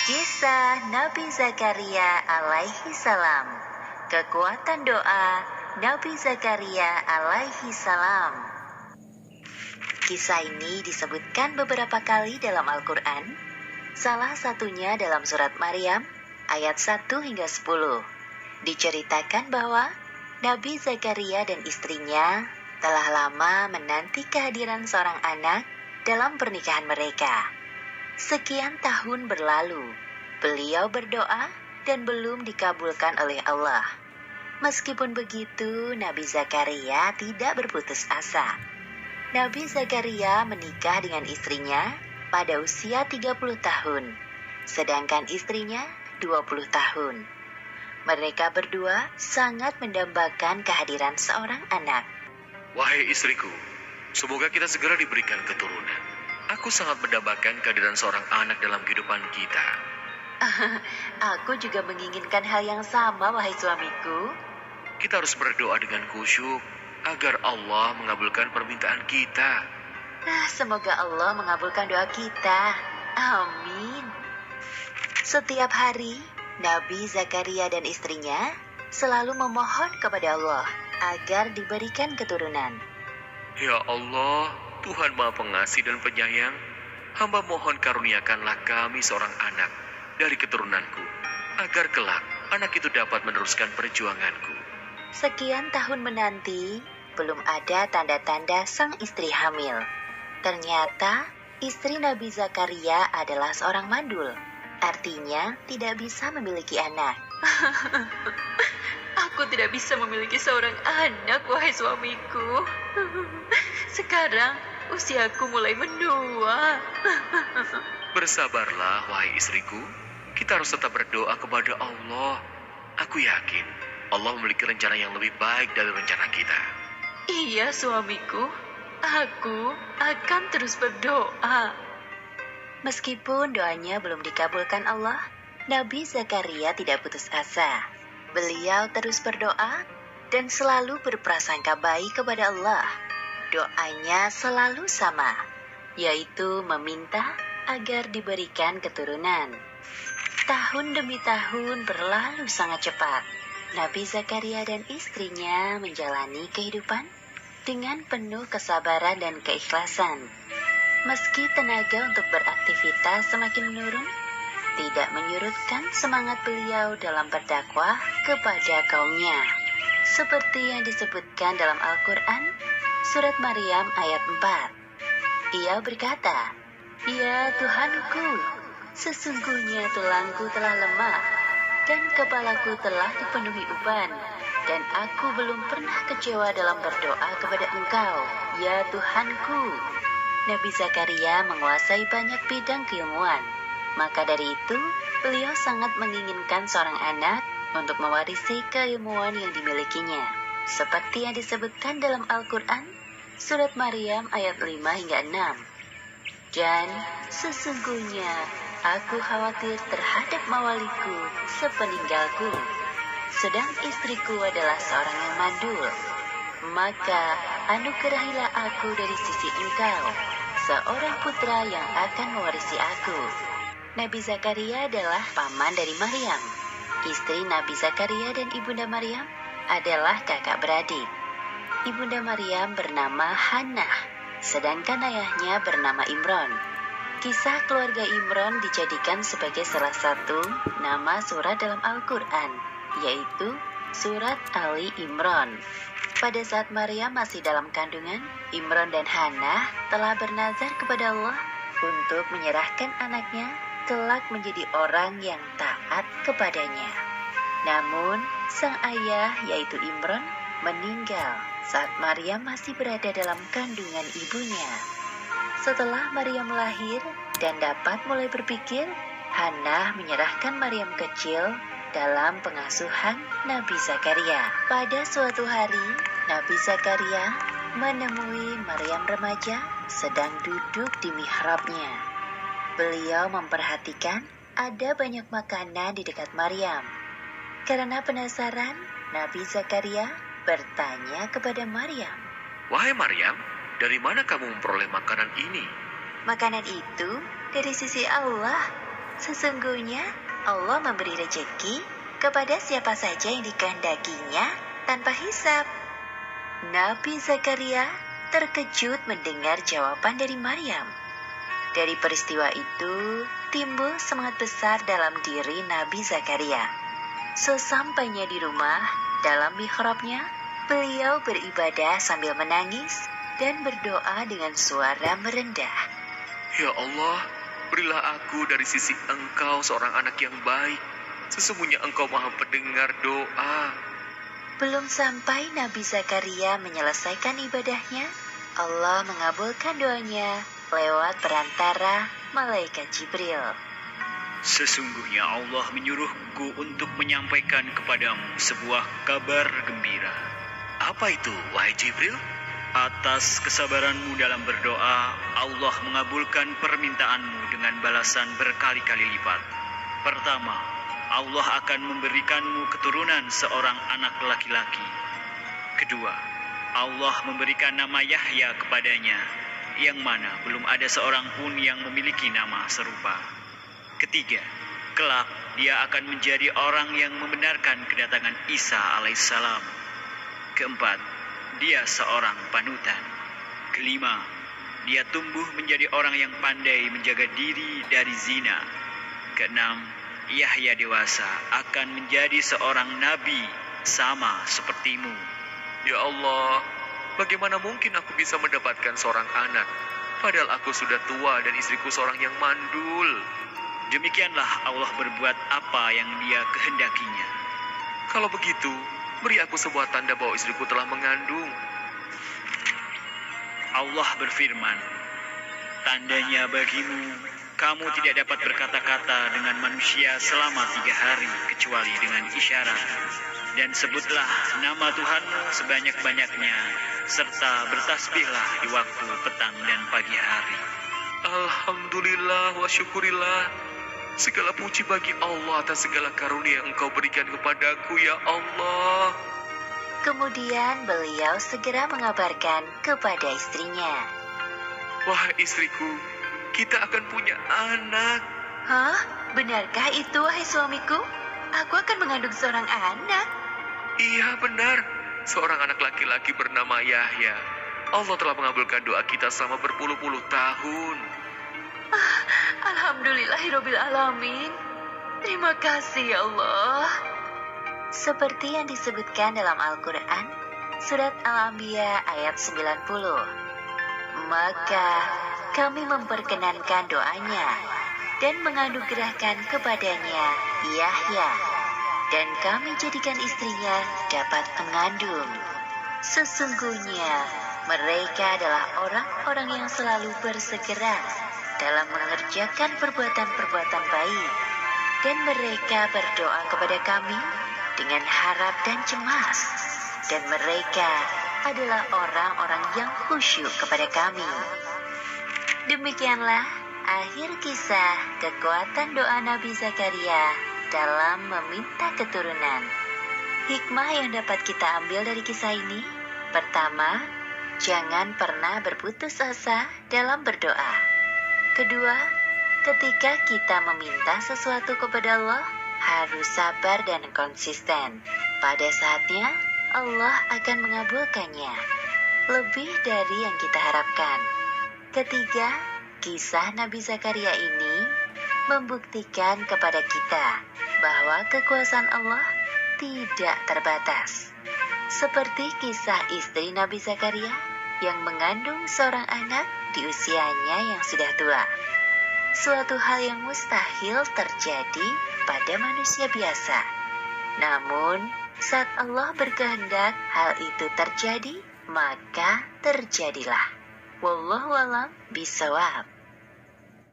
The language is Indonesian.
Kisah Nabi Zakaria alaihi salam. Kekuatan doa Nabi Zakaria alaihi salam. Kisah ini disebutkan beberapa kali dalam Al-Quran. Salah satunya dalam surat Maryam ayat 1 hingga 10. Diceritakan bahwa Nabi Zakaria dan istrinya telah lama menanti kehadiran seorang anak dalam pernikahan mereka. Sekian tahun berlalu, beliau berdoa dan belum dikabulkan oleh Allah. Meskipun begitu, Nabi Zakaria tidak berputus asa. Nabi Zakaria menikah dengan istrinya pada usia 30 tahun, sedangkan istrinya 20 tahun. Mereka berdua sangat mendambakan kehadiran seorang anak. Wahai istriku, semoga kita segera diberikan keturunan. Aku sangat mendambakan kehadiran seorang anak dalam kehidupan kita. Aku juga menginginkan hal yang sama, wahai suamiku. Kita harus berdoa dengan khusyuk agar Allah mengabulkan permintaan kita. Semoga Allah mengabulkan doa kita. Amin. Setiap hari, Nabi Zakaria dan istrinya selalu memohon kepada Allah agar diberikan keturunan. Ya Allah, Tuhan Maha Pengasih dan Penyayang, hamba mohon karuniakanlah kami seorang anak dari keturunanku, agar kelak anak itu dapat meneruskan perjuanganku. Sekian tahun menanti, belum ada tanda-tanda sang istri hamil. Ternyata, istri Nabi Zakaria adalah seorang mandul. Artinya, tidak bisa memiliki anak. Aku tidak bisa memiliki seorang anak, wahai suamiku. Sekarang, usiaku mulai menua. Bersabarlah, wahai istriku. Kita harus tetap berdoa kepada Allah. Aku yakin Allah memiliki rencana yang lebih baik dari rencana kita. Iya, suamiku. Aku akan terus berdoa. Meskipun doanya belum dikabulkan Allah, Nabi Zakaria tidak putus asa. Beliau terus berdoa dan selalu berprasangka baik kepada Allah. Doanya selalu sama, yaitu meminta agar diberikan keturunan. Tahun demi tahun berlalu sangat cepat. Nabi Zakaria dan istrinya menjalani kehidupan dengan penuh kesabaran dan keikhlasan. Meski tenaga untuk beraktivitas semakin menurun, tidak menyurutkan semangat beliau dalam berdakwah kepada kaumnya. Seperti yang disebutkan dalam Al-Quran, surat Maryam ayat 4. Ia berkata, "Ya Tuhanku, sesungguhnya tulangku telah lemah, dan kepalaku telah dipenuhi uban, dan aku belum pernah kecewa dalam berdoa kepada Engkau, ya Tuhanku." Nabi Zakaria menguasai banyak bidang keilmuan. Maka dari itu, beliau sangat menginginkan seorang anak untuk mewarisi keilmuan yang dimilikinya. Seperti yang disebutkan dalam Al-Quran, surat Maryam ayat 5 hingga 6. Dan sesungguhnya aku khawatir terhadap mawaliku sepeninggalku, sedang istriku adalah seorang yang mandul. Maka anugerahilah aku dari sisi Engkau, seorang putra yang akan mewarisi aku. Nabi Zakaria adalah paman dari Maryam. Istri Nabi Zakaria dan Ibunda Maryam adalah kakak beradik. Ibunda Maryam bernama Hannah, sedangkan ayahnya bernama Imron. Kisah keluarga Imron dijadikan sebagai salah satu nama surat dalam Al-Quran, yaitu surat Ali Imron. Pada saat Maryam masih dalam kandungan, Imron dan Hannah telah bernazar kepada Allah untuk menyerahkan anaknya kelak menjadi orang yang taat kepadanya. Namun, sang ayah yaitu Imron meninggal saat Maryam masih berada dalam kandungan ibunya. Setelah Maryam lahir dan dapat mulai berpikir, Hannah menyerahkan Maryam kecil dalam pengasuhan Nabi Zakaria. Pada suatu hari, Nabi Zakaria menemui Maryam remaja sedang duduk di mihrabnya. Beliau memperhatikan ada banyak makanan di dekat Maryam. Karena penasaran, Nabi Zakaria bertanya kepada Maryam, Wahai Maryam, dari mana kamu memperoleh makanan ini? "Makanan itu dari sisi Allah. Sesungguhnya Allah memberi rezeki kepada siapa saja yang dikehendakinya tanpa hisab. Nabi Zakaria terkejut mendengar jawaban dari Maryam. Dari peristiwa itu, timbul semangat besar dalam diri Nabi Zakaria. Sesampainya di rumah, dalam mihrabnya, beliau beribadah sambil menangis dan berdoa dengan suara merendah. Ya Allah, berilah aku dari sisi Engkau seorang anak yang baik. Sesungguhnya Engkau Maha Pendengar doa. Belum sampai Nabi Zakaria menyelesaikan ibadahnya, Allah mengabulkan doanya lewat perantara malaikat Jibril. Sesungguhnya Allah menyuruhku untuk menyampaikan kepadamu sebuah kabar gembira. Apa itu, wahai Jibril? Atas kesabaranmu dalam berdoa, Allah mengabulkan permintaanmu dengan balasan berkali-kali lipat. Pertama, Allah akan memberikanmu keturunan seorang anak laki-laki. Kedua, Allah memberikan nama Yahya kepadanya, yang mana belum ada seorang pun yang memiliki nama serupa. Ketiga, kelak dia akan menjadi orang yang membenarkan kedatangan Isa alaihissalam. Keempat, dia seorang panutan. Kelima, dia tumbuh menjadi orang yang pandai menjaga diri dari zina. Keenam, Yahya dewasa akan menjadi seorang nabi sama sepertimu. Ya Allah, bagaimana mungkin aku bisa mendapatkan seorang anak, padahal aku sudah tua dan istriku seorang yang mandul. Demikianlah Allah berbuat apa yang Dia kehendakinya. Kalau begitu, beri aku sebuah tanda bahwa istriku telah mengandung. Allah berfirman, tandanya bagimu, kamu tidak dapat berkata-kata dengan manusia selama 3 hari kecuali dengan isyarat. Dan sebutlah nama Tuhanmu sebanyak-banyaknya, serta bertasbihlah di waktu petang dan pagi hari. Alhamdulillah wa syukurillah. Segala puji bagi Allah atas segala karunia yang Engkau berikan kepadaku, ya Allah. Kemudian beliau segera mengabarkan kepada istrinya. Wahai istriku, kita akan punya anak. Hah? Benarkah itu, wahai suamiku? Aku akan mengandung seorang anak. Iya benar, seorang anak laki-laki bernama Yahya. Allah telah mengabulkan doa kita selama berpuluh-puluh tahun. Alhamdulillahirabbil alamin. Terima kasih ya Allah. Seperti yang disebutkan dalam Al-Quran, Surat Al-Anbiya ayat 90. Maka kami memperkenankan doanya dan menganugerahkan kepadanya Yahya, dan kami jadikan istrinya dapat mengandung. Sesungguhnya mereka adalah orang-orang yang selalu bersegera dalam mengerjakan perbuatan-perbuatan baik, dan mereka berdoa kepada kami dengan harap dan cemas, dan mereka adalah orang-orang yang khusyuk kepada kami. Demikianlah akhir kisah kekuatan doa Nabi Zakaria dalam meminta keturunan. Hikmah yang dapat kita ambil dari kisah ini, pertama, jangan pernah berputus asa dalam berdoa. Kedua, ketika kita meminta sesuatu kepada Allah, harus sabar dan konsisten. Pada saatnya, Allah akan mengabulkannya, lebih dari yang kita harapkan. Ketiga, kisah Nabi Zakaria ini membuktikan kepada kita bahwa kekuasaan Allah tidak terbatas. Seperti kisah istri Nabi Zakaria yang mengandung seorang anak di usianya yang sudah tua. Suatu hal yang mustahil terjadi pada manusia biasa. Namun, saat Allah berkehendak hal itu terjadi, maka terjadilah. Wallahu a'lam bishawab.